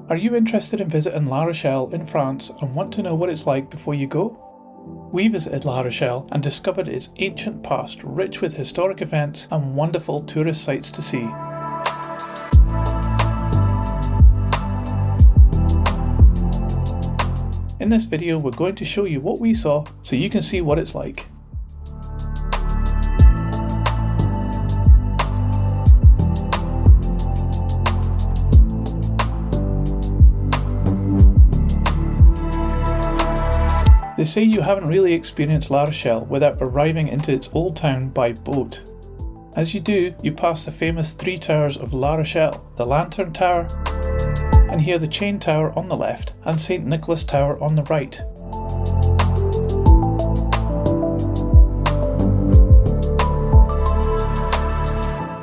Are you interested in visiting La Rochelle in France and want to know what it's like before you go? We visited La Rochelle and discovered its ancient past rich with historic events and wonderful tourist sites to see. In this video we're going to show you what we saw so you can see what it's like. They say you haven't really experienced La Rochelle without arriving into its old town by boat. As you do, you pass the famous three towers of La Rochelle, the Lanterne Tower, and here the Chain Tower on the left and St. Nicholas Tower on the right.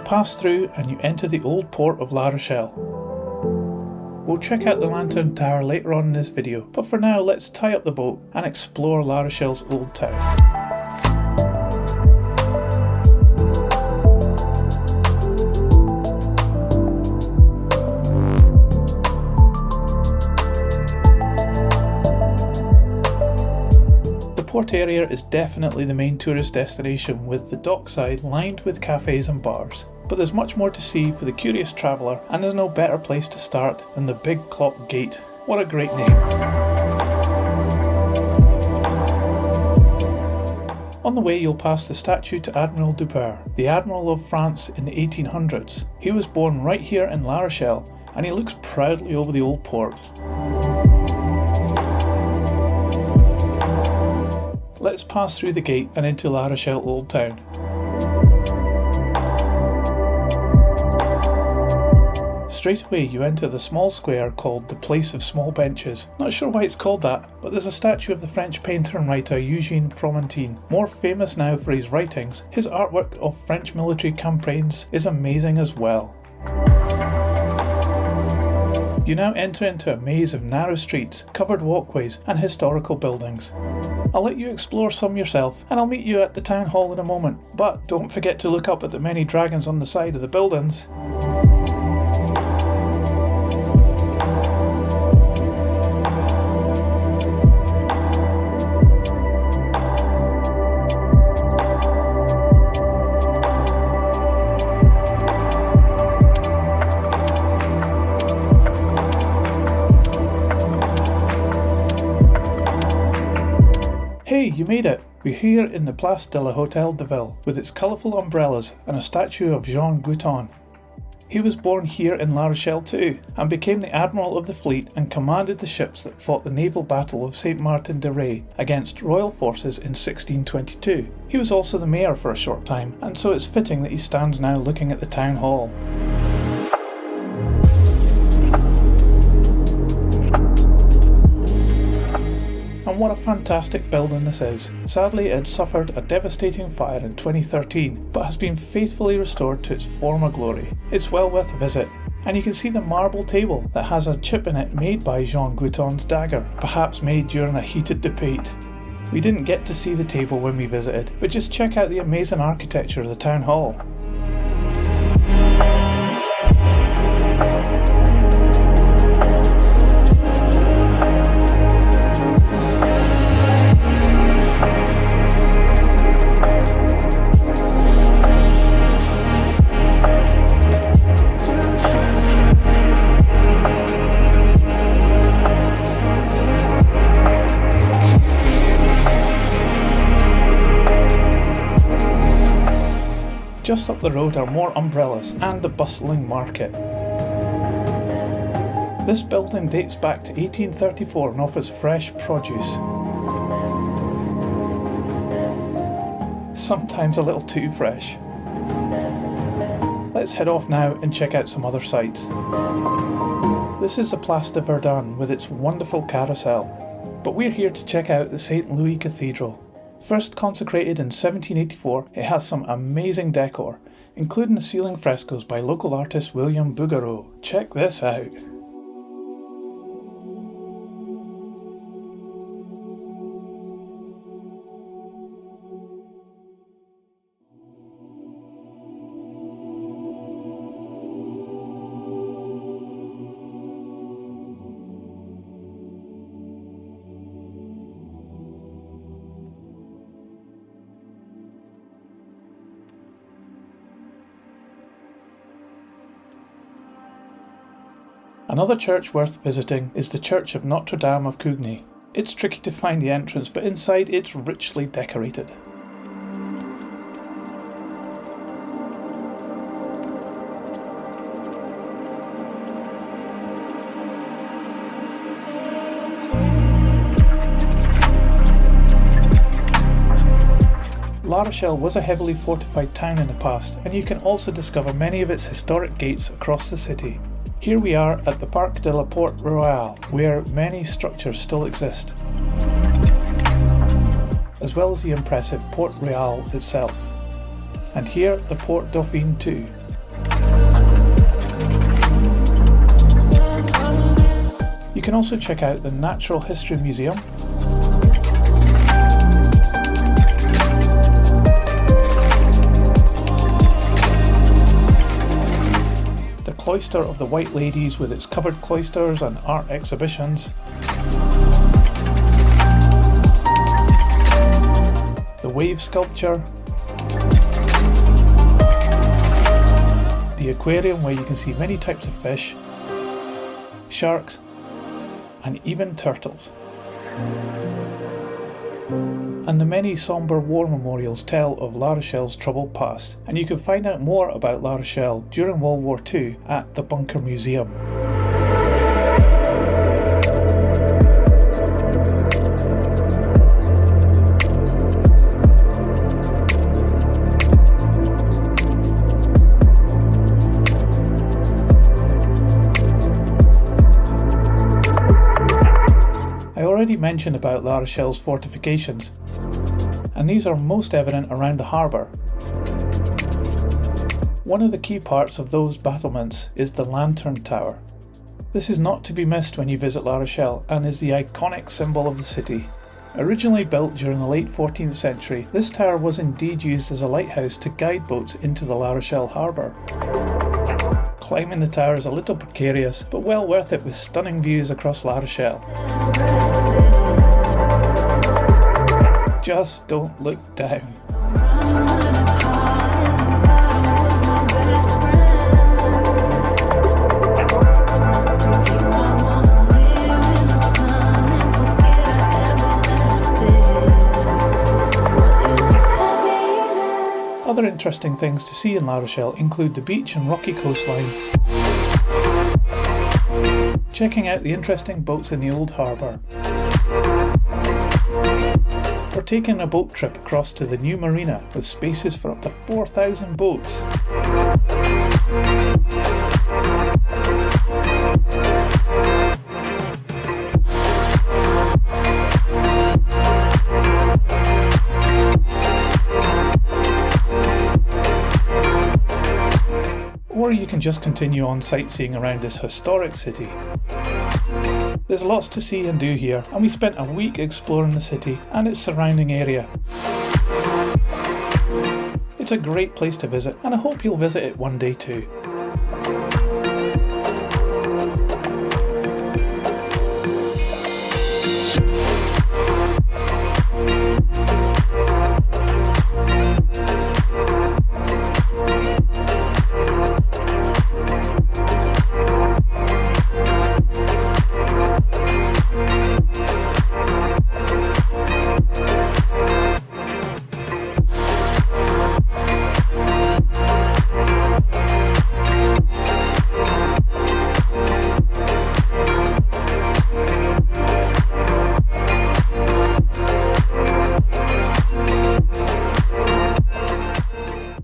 Pass through and you enter the old port of La Rochelle. We'll check out the Lanterne Tower later on in this video, but for now let's tie up the boat and explore La Rochelle's old town. The port area is definitely the main tourist destination, with the dockside lined with cafes and bars. But there's much more to see for the curious traveller, and there's no better place to start than the Big Clock Gate. What a great name! On the way you'll pass the statue to Admiral Duperre, the Admiral of France in the 1800s. He was born right here in La Rochelle, and he looks proudly over the old port. Let's pass through the gate and into La Rochelle Old Town. Straight away you enter the small square called the Place of Small Benches. Not sure why it's called that, but there's a statue of the French painter and writer Eugene Fromentin. More famous now for his writings, his artwork of French military campaigns is amazing as well. You now enter into a maze of narrow streets, covered walkways and historical buildings. I'll let you explore some yourself, and I'll meet you at the town hall in a moment, but don't forget to look up at the many dragons on the side of the buildings. Hey, you made it! We're here in the Place de la Hôtel de Ville, with its colourful umbrellas and a statue of Guiton. He was born here in La Rochelle too, and became the Admiral of the fleet and commanded the ships that fought the naval battle of St. Martin de Ré against royal forces in 1622. He was also the mayor for a short time, and so it's fitting that he stands now looking at the town hall. And what a fantastic building this is. Sadly it had suffered a devastating fire in 2013, but has been faithfully restored to its former glory. It's well worth a visit, and you can see the marble table that has a chip in it made by Jean Guiton's dagger, perhaps made during a heated debate. We didn't get to see the table when we visited, but just check out the amazing architecture of the town hall. Just up the road are more umbrellas and the bustling market. This building dates back to 1834 and offers fresh produce. Sometimes a little too fresh. Let's head off now and check out some other sights. This is the Place de Verdun with its wonderful carousel, but we're here to check out the St. Louis Cathedral. First consecrated in 1784, it has some amazing decor, including the ceiling frescoes by local artist William Bouguereau. Check this out. Another church worth visiting is the Church of Notre-Dame of Cougnes. It's tricky to find the entrance, but inside it's richly decorated. La Rochelle was a heavily fortified town in the past, and you can also discover many of its historic gates across the city. Here we are at the Parc de la Porte Royale, where many structures still exist, as well as the impressive Porte Royale itself. And here the Porte Dauphine too. You can also check out the Natural History Museum, Cloister of the White Ladies with its covered cloisters and art exhibitions, the wave sculpture, the aquarium where you can see many types of fish, sharks, and even turtles. And the many sombre war memorials tell of La Rochelle's troubled past, and you can find out more about La Rochelle during World War II at the Bunker Museum. I already mentioned about La Rochelle's fortifications, and these are most evident around the harbour. One of the key parts of those battlements is the Lanterne Tower. This is not to be missed when you visit La Rochelle and is the iconic symbol of the city. Originally built during the late 14th century, this tower was indeed used as a lighthouse to guide boats into the La Rochelle harbour. Climbing the tower is a little precarious, but well worth it with stunning views across La Rochelle. Just don't look down. Other interesting things to see in La Rochelle include the beach and rocky coastline, checking out the interesting boats in the old harbour, or taking a boat trip across to the new Marina with spaces for up to 4,000 boats. Or you can just continue on sightseeing around this historic city. There's lots to see and do here, and we spent a week exploring the city and its surrounding area. It's a great place to visit, and I hope you'll visit it one day too.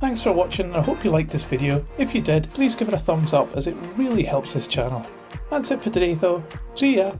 Thanks for watching, and I hope you liked this video. If you did, please give it a thumbs up as it really helps this channel. That's it for today though. See ya!